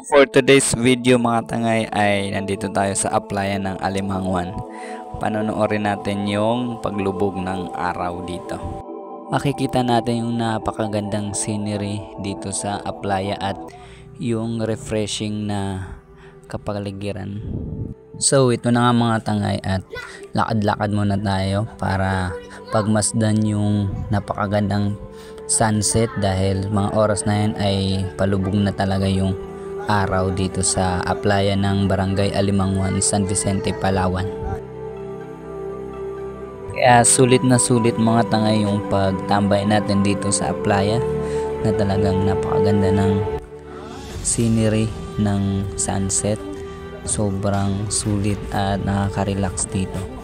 For today's video mga tangay ay nandito tayo sa applyan ng Alimanguan. Panonoorin natin yung paglubog ng araw dito. Makikita natin yung napakagandang scenery dito sa applaya at yung refreshing na kapaligiran. So ito na nga mga tangay at lakad-lakad muna tayo para pagmasdan yung napakagandang sunset dahil mga oras na yan ay palubog na talaga yung araw dito sa applaya ng Barangay Alimanguan, San Vicente, Palawan. Kaya sulit na sulit mga tangay yung pagtambay natin dito sa applaya na talagang napakaganda ng scenery ng sunset. Sobrang sulit at nakaka-relax dito.